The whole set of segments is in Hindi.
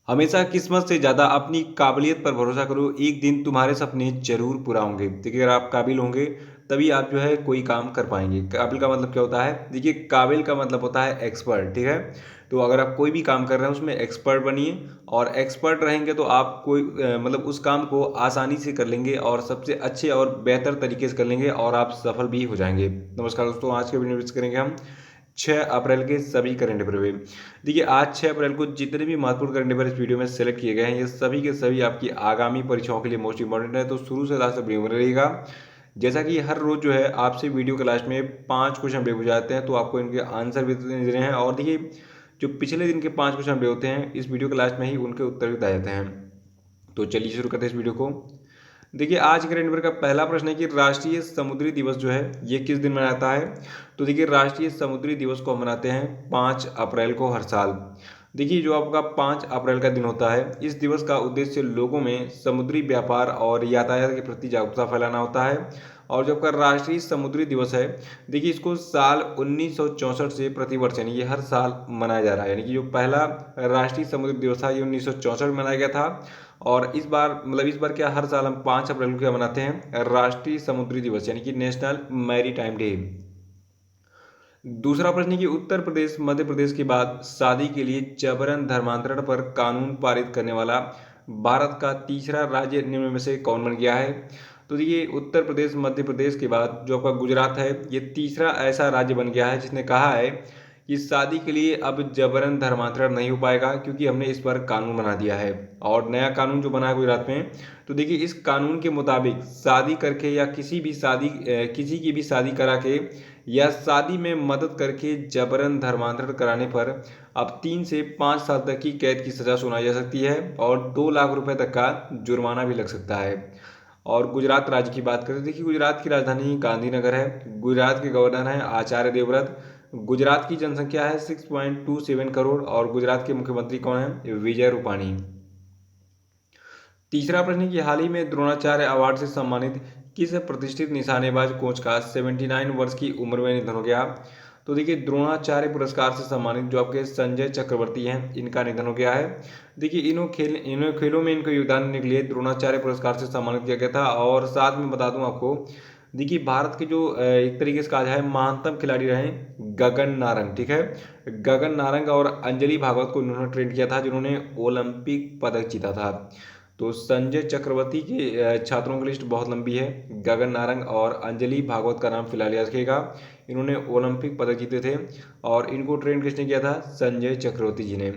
हमेशा किस्मत से ज़्यादा अपनी काबिलियत पर भरोसा करो, एक दिन तुम्हारे सपने ज़रूर पूरा होंगे। देखिए, अगर आप काबिल होंगे, तभी आप जो है कोई काम कर पाएँगे। काबिल का मतलब क्या होता है? देखिए, काबिल का मतलब होता है एक्सपर्ट, ठीक है? तो अगर आप कोई भी काम कर रहे हैं, उसमें एक्सपर्ट बनिए और एक्सपर्ट रहेंगे तो आप कोई मतलब उस काम को आसानी से कर लेंगे और सबसे अच्छे और बेहतर तरीके से कर लेंगे और आप सफल भी हो जाएँगे। नमस्कार दोस्तों, आज के वीडियो में डिस्कस करेंगे हम 6 अप्रैल के सभी करंट अफेयर हुए। देखिए, आज 6 अप्रैल को जितने भी महत्वपूर्ण करंट अफेयर इस वीडियो में सेलेक्ट किए गए हैं, ये सभी के सभी आपकी आगामी परीक्षाओं के लिए मोस्ट इंपॉर्टेंट है, तो शुरू से लास्ट तक वीडियो में रहिएगा। जैसा कि हर रोज जो है आपसे वीडियो के लास्ट में 5 क्वेश्चन ब्रेक हो जाते हैं, तो आपको इनके आंसर भी देने हैं और देखिए, जो पिछले दिन के 5 क्वेश्चन ब्रेक होते हैं, इस वीडियो के लास्ट में ही उनके उत्तर भी बताए जाते हैं। तो चलिए शुरू करते हैं इस वीडियो को। देखिए, आज के करंट अफेयर का पहला प्रश्न है कि राष्ट्रीय समुद्री दिवस जो है ये किस दिन मनाया जाता है? तो देखिए, राष्ट्रीय समुद्री दिवस को हम मनाते हैं 5 अप्रैल को हर साल। देखिए, जो आपका 5 अप्रैल का दिन होता है, इस दिवस का उद्देश्य लोगों में समुद्री व्यापार और यातायात के प्रति जागरूकता फैलाना होता है। और जो आपका राष्ट्रीय समुद्री दिवस है, देखिए इसको साल 1964 से प्रतिवर्ष यानी ये हर साल मनाया जा रहा है। यानी कि जो पहला राष्ट्रीय समुद्री दिवस था, ये 1964 में मनाया गया था और इस बार क्या हर साल हम 5 अप्रैल को क्या मनाते हैं? राष्ट्रीय समुद्री दिवस यानी कि नेशनल मैरीटाइम डे। दूसरा प्रश्न है कि उत्तर प्रदेश मध्य प्रदेश के बाद शादी के लिए जबरन धर्मांतरण पर कानून पारित करने वाला भारत का तीसरा राज्य निम्न में से कौन बन गया है? तो देखिए, उत्तर प्रदेश मध्य प्रदेश के बाद जो आपका गुजरात है, ये तीसरा ऐसा राज्य बन गया है जिसने कहा है कि शादी के लिए अब जबरन धर्मांतरण नहीं हो पाएगा, क्योंकि हमने इस पर कानून बना दिया है। और नया कानून जो बना है गुजरात में, तो देखिए इस कानून के मुताबिक शादी करके या किसी की भी शादी करा के या शादी में मदद करके जबरन धर्मांतरण कराने पर अब 3 से 5 साल तक की कैद की सजा सुनाई जा सकती है और 2 लाख रुपए तक का जुर्माना भी लग सकता है। और गुजरात राज्य की बात करें, देखिए गुजरात की राजधानी गांधीनगर है। गुजरात के गवर्नर हैं आचार्य देवव्रत। गुजरात की जनसंख्या है 6.27 करोड़ और गुजरात के मुख्यमंत्री कौन है? विजय रूपाणी। तीसरा प्रश्न है कि हाल ही में द्रोणाचार्य अवार्ड से सम्मानित किस प्रतिष्ठित निशानेबाज कोच का 79 वर्ष की उम्र में निधन हो गया? तो देखिए, द्रोणाचार्य पुरस्कार से सम्मानित जो आपके संजय चक्रवर्ती हैं, इनका निधन हो गया है। देखिए, इन्हों खेलों में इनको योगदान देने के लिए द्रोणाचार्य पुरस्कार से सम्मानित किया गया था। और साथ में बता दूं आपको, देखिए भारत के जो एक तरीके से कहा जाए महानतम खिलाड़ी रहे गगन नारंग, ठीक है? गगन नारंग और अंजलि भागवत को उन्होंने ट्रेन किया था, जिन्होंने ओलंपिक पदक जीता था। तो संजय चक्रवर्ती के छात्रों की लिस्ट बहुत लंबी है। गगन नारंग और अंजलि भागवत का नाम फिलहाल याद रखिएगा। इन्होंने ओलंपिक पदक जीते थे और इनको ट्रेन किसने किया था? संजय चक्रवर्ती जी ने।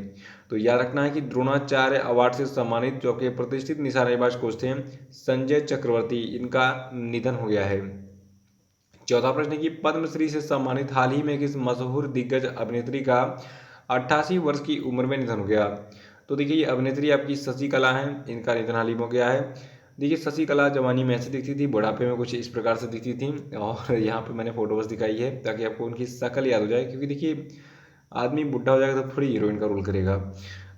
तो याद रखना है कि द्रोणाचार्य अवार्ड से सम्मानित जो कि प्रतिष्ठित निशानेबाज कोच थे संजय चक्रवर्ती, इनका निधन हो गया है। चौथा प्रश्न है कि पद्मश्री से सम्मानित हाल ही में किस मशहूर दिग्गज अभिनेत्री का 88 वर्ष की उम्र में निधन हो गया? तो देखिए, ये अभिनेत्री आपकी शशि कला हैं, इनका निधन हाल ही में हो गया है। देखिए, शशि कला जवानी में ऐसी दिखती थी, बुढ़ापे में कुछ इस प्रकार से दिखती थी। और यहाँ पे मैंने फोटो बस दिखाई है ताकि आपको उनकी शक्ल याद हो जाए, क्योंकि देखिए आदमी बुढ़ा हो जाएगा तो थोड़ी हीरोइन का रोल करेगा।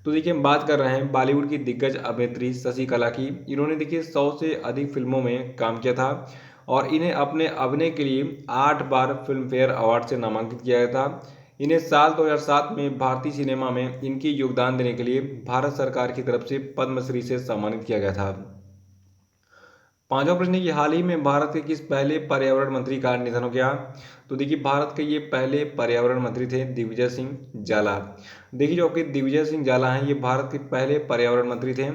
तो देखिए, हम बात कर रहे हैं बॉलीवुड की दिग्गज अभिनेत्री शशि कला की। इन्होंने देखिए 100 से अधिक फिल्मों में काम किया था और इन्हें अपने अभिनय के लिए 8 बार फिल्म फेयर अवार्ड से नामांकित किया गया था। इन्हें साल 2007 में भारतीय सिनेमा में इनके योगदान देने के लिए भारत सरकार की तरफ से पद्मश्री से सम्मानित किया गया था। पांचवा प्रश्न है कि हाल ही में भारत के किस पहले पर्यावरण मंत्री का निधन हो गया? तो देखिए, भारत के ये पहले पर्यावरण मंत्री थे दिग्विजय सिंह जाला। देखिए, जो आपके दिग्विजय सिंह जाला हैं, ये भारत के पहले पर्यावरण मंत्री थे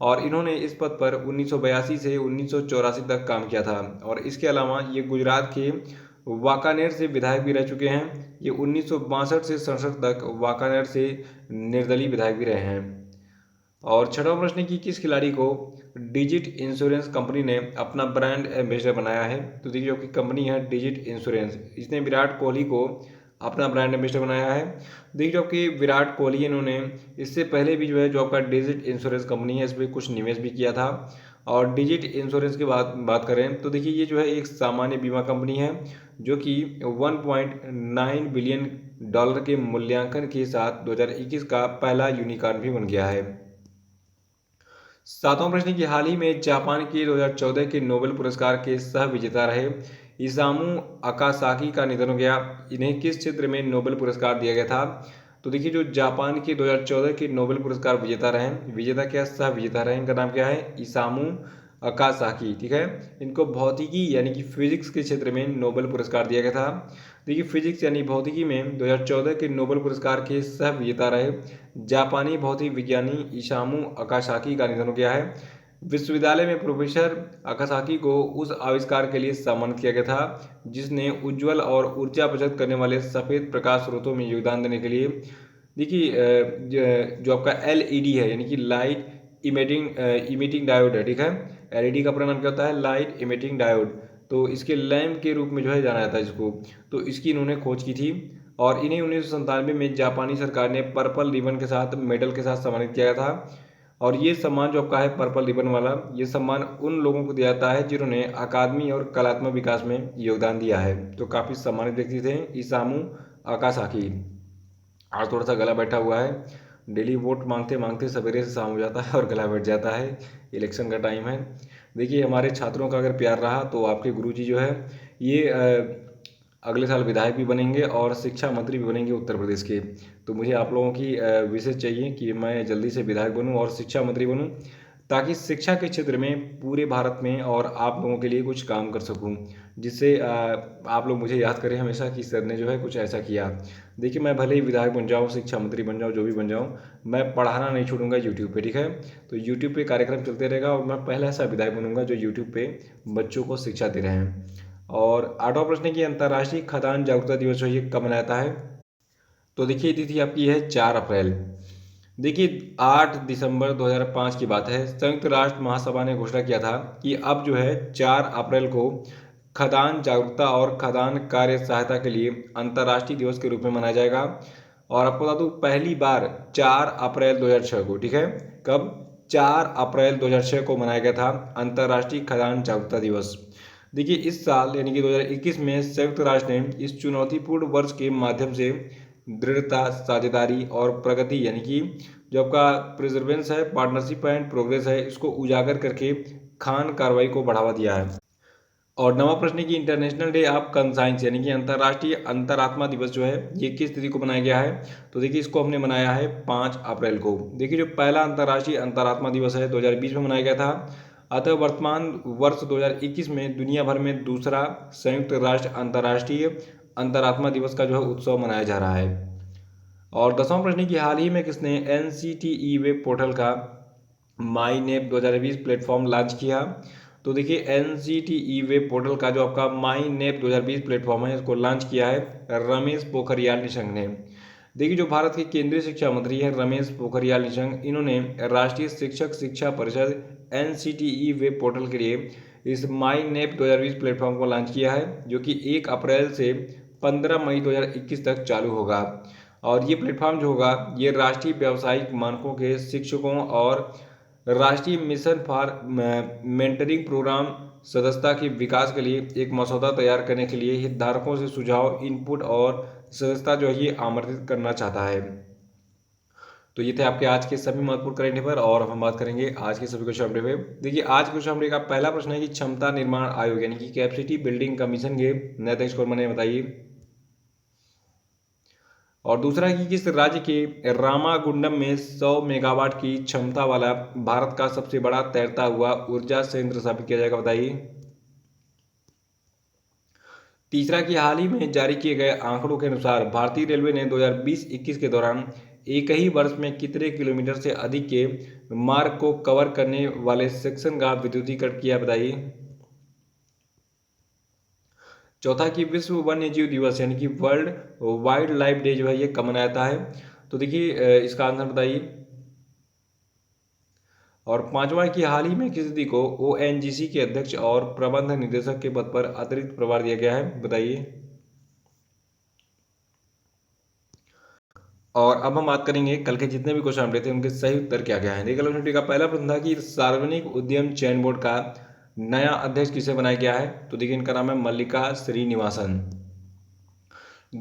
और इन्होंने इस पद पर 1982 से 1984 तक काम किया था। और इसके अलावा ये गुजरात के वांकानेर से विधायक भी रह चुके हैं। ये 1962 से 67 तक वांकानेर से निर्दलीय विधायक भी रहे हैं। और छठवां प्रश्न है कि किस खिलाड़ी को डिजिट इंश्योरेंस कंपनी ने अपना ब्रांड एम्बेसडर बनाया है? तो देखिए, जो कि कंपनी है डिजिट इंश्योरेंस, इसने विराट कोहली को अपना ब्रांड एम्बेसडर बनाया है। देखिए, जो कि विराट कोहली, इन्होंने इससे पहले भी जो है जो आपका डिजिट इंश्योरेंस कंपनी है, इसमें कुछ निवेश भी किया था। और डिजिट इंश्योरेंस की बात करें तो देखिए, ये जो है एक सामान्य बीमा कंपनी है जो कि 1.9 बिलियन डॉलर के मूल्यांकन के साथ 2021 का पहला यूनिकॉर्न भी बन गया है। सातवां प्रश्न कि हाल ही में जापान के 2014 के नोबेल पुरस्कार के सह विजेता रहे इसामू अकासाकी का निधन हो गया। इन्हें किस क्षेत्र में नोबेल पुरस्कार दिया गया था? तो देखिए जो जापान के 2014 के नोबेल पुरस्कार विजेता क्या सह विजेता रहे, इनका नाम क्या है, इसामू अकासाकी। ठीक है, इनको भौतिकी यानी कि फिजिक्स के क्षेत्र में नोबेल पुरस्कार दिया गया था। देखिए फिजिक्स यानी भौतिकी में 2014 के नोबेल पुरस्कार के सह विजेता रहे जापानी भौतिक विज्ञानी इसामू अकासाकी का निधन हो गया है। विश्वविद्यालय में प्रोफेसर अकासाकी को उस आविष्कार के लिए सम्मानित किया गया था जिसने उज्ज्वल और ऊर्जा बचत करने वाले सफ़ेद प्रकाश स्रोतों में योगदान देने के लिए, देखिए जो आपका एलईडी है यानी कि लाइट इमिटिंग डायोड है। ठीक है, एलईडी का पूरा नाम क्या होता है, लाइट इमिटिंग डायोड। तो इसके लैम्प के रूप में जो है जाना जाता है इसको। तो इसकी इन्होंने खोज की थी और इन्हें 1997 में जापानी सरकार ने पर्पल रिबन के साथ मेडल के साथ सम्मानित किया गया था। और ये सम्मान जो आपका है पर्पल रिबन वाला, ये सम्मान उन लोगों को दिया जाता है जिन्होंने अकादमी और कलात्मक विकास में योगदान दिया है। तो काफ़ी सम्मानित व्यक्ति थे इसामू अकासाकी। आज थोड़ा सा गला बैठा हुआ है, डेली वोट मांगते मांगते सवेरे से शाम हो जाता है और गला बैठ जाता है, इलेक्शन का टाइम है। देखिए हमारे छात्रों का अगर प्यार रहा तो आपके गुरुजी जो है ये अगले साल विधायक भी बनेंगे और शिक्षा मंत्री भी बनेंगे उत्तर प्रदेश के। तो मुझे आप लोगों की विशेष चाहिए कि मैं जल्दी से विधायक बनूं और शिक्षा मंत्री बनूं, ताकि शिक्षा के क्षेत्र में पूरे भारत में और आप लोगों के लिए कुछ काम कर सकूं, जिससे आप लोग मुझे याद करें हमेशा कि सर ने जो है कुछ ऐसा किया। देखिए मैं भले ही विधायक बन जाऊँ, शिक्षा मंत्री बन जाऊँ, जो भी बन जाऊँ, मैं पढ़ाना नहीं छोड़ूंगा यूट्यूब पे। ठीक है, तो यूट्यूब पे कार्यक्रम चलते रहेगा और मैं पहला ऐसा विधायक बनूंगा जो यूट्यूब पे बच्चों को शिक्षा दे रहे हैं। और आठवां प्रश्न की अंतर्राष्ट्रीय खदान जागरूकता दिवस जो है कब मनाता है, तो देखिए तिथि आपकी है 4 अप्रैल। देखिए 8 दिसंबर 2005 की बात है, संयुक्त राष्ट्र महासभा ने घोषणा किया था कि अब जो है 4 अप्रैल को खदान जागरूकता और खदान कार्य सहायता के लिए अंतर्राष्ट्रीय दिवस के रूप में मनाया जाएगा। और आपको बता दूं पहली बार 4 अप्रैल 2006 को, ठीक है, कब, 4 अप्रैल 2006 को मनाया गया था अंतर्राष्ट्रीय खदान जागरूकता दिवस। देखिए इस साल यानी कि 2021 में संयुक्त राष्ट्र ने इस चुनौतीपूर्ण वर्ष के माध्यम से दृढ़ता, साझेदारी और प्रगति यानी कि जो आपका प्रिजर्वेंस है, पार्टनरशिप एंड प्रोग्रेस है, इसको उजागर करके खान कार्रवाई को बढ़ावा दिया है। और नवा प्रश्न की इंटरनेशनल डे ऑफ कंसाइंस यानी कि अंतर्राष्ट्रीय अंतरात्मा दिवस जो है ये किस तिथि को मनाया गया है, तो देखिए इसको हमने मनाया है 5 अप्रैल को। देखिए जो पहला अंतर्राष्ट्रीय अंतरात्मा दिवस है 2020 में मनाया गया था, अतः वर्तमान वर्ष 2021 में दुनिया भर में दूसरा संयुक्त राष्ट्र अंतर्राष्ट्रीय अंतरात्मा दिवस का जो है उत्सव मनाया जा रहा है। और 10वां प्रश्न की हाल ही में किसने NCTE वेब पोर्टल का माई नेप 2020 प्लेटफॉर्म लॉन्च किया, तो देखिए NCTE वेब पोर्टल का जो आपका माई नेप 2020 प्लेटफॉर्म है इसको लॉन्च किया है रमेश पोखरियाल निशंक ने। देखिए जो भारत के केंद्रीय शिक्षा मंत्री है रमेश पोखरियाल निशंक, इन्होंने राष्ट्रीय शिक्षक शिक्षा परिषद NCTE वेब पोर्टल के लिए इस माई नेप 2020 प्लेटफॉर्म को लॉन्च किया है, जो कि 1 अप्रैल से 15 मई 2021 तक चालू होगा। और ये प्लेटफॉर्म जो होगा ये राष्ट्रीय व्यावसायिक मानकों के शिक्षकों और राष्ट्रीय मिशन फॉर मेंटरिंग प्रोग्राम सदस्यता के विकास के लिए एक मसौदा तैयार करने के लिए हितधारकों से सुझाव, इनपुट और सदस्यता जो है ये आमंत्रित करना चाहता है। तो ये थे आपके आज के सभी महत्वपूर्ण करंट अफेयर और अब हम बात करेंगे आज के सभी क्वेश्चन अपडेट पे। देखिए आज क्वेश्चन अपडेट का पहला प्रश्न है कि क्षमता निर्माण आयोग यानी कि कैपेसिटी बिल्डिंग कमीशन के नए अध्यक्ष कौन बने, बताइए। और दूसरा कि किस राज्य के रामागुंडम में 100 मेगावाट की क्षमता वाला भारत का सबसे बड़ा तैरता हुआ ऊर्जा संयंत्र स्थापित किया जाएगा, बताइए। तीसरा कि हाल ही में जारी किए गए आंकड़ों के अनुसार भारतीय रेलवे ने 2020-21 के दौरान एक ही वर्ष में कितने किलोमीटर से अधिक के मार्ग को कवर करने वाले सेक्शन का विद्युतीकरण किया, बताइए। चौथा कि विश्व वन्य जीव दिवस यानी कि वर्ल्ड वाइल्ड लाइफ डे जो है ये कब मनाया जाता है, तो देखिए इसका आंसर बताइए। और पांचवा कि हाल ही में किस तिथि को ONGC के अध्यक्ष और प्रबंध निदेशक के पद पर अतिरिक्त प्रभार दिया गया है, बताइए। और अब हम बात करेंगे कल के जितने भी क्वेश्चन अपडेट थे उनके सही उत्तर क्या क्या है। देखिए कल का पहला प्रश्न था कि सार्वजनिक उद्यम चयन बोर्ड का नया अध्यक्ष किसे बनाया गया है, तो देखिए इनका नाम है मल्लिका श्रीनिवासन।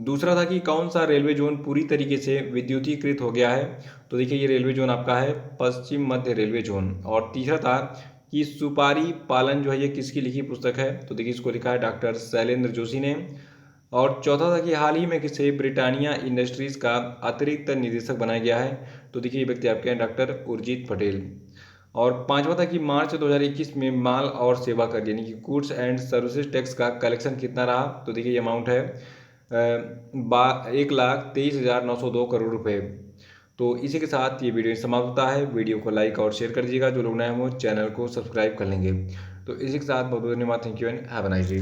दूसरा था कि कौन सा रेलवे जोन पूरी तरीके से विद्युतीकृत हो गया है, तो देखिए ये रेलवे जोन आपका है पश्चिम मध्य रेलवे जोन। और तीसरा था कि सुपारी पालन जो है ये किसकी लिखी पुस्तक है, तो देखिए इसको लिखा है डॉक्टर शैलेंद्र जोशी ने। और चौथा था कि हाल ही में किसे ब्रिटानिया इंडस्ट्रीज़ का अतिरिक्त निदेशक बनाया गया है। तो देखिए ये व्यक्ति आपके हैं डॉक्टर उर्जित पटेल। और पांचवा था कि मार्च 2021 में माल और सेवा कर यानी कि गुड्स एंड सर्विसेज टैक्स का कलेक्शन कितना रहा। तो देखिए ये अमाउंट है 1,23,902 करोड़ रुपए। तो इसी के साथ ये वीडियो समाप्त होता है। वीडियो को लाइक और शेयर कर दीजिएगा। जो लोग नए हैं वो चैनल को सब्सक्राइब कर लेंगे। तो इसी के साथ बहुत बहुत धन्यवाद। Thank you and have a nice day.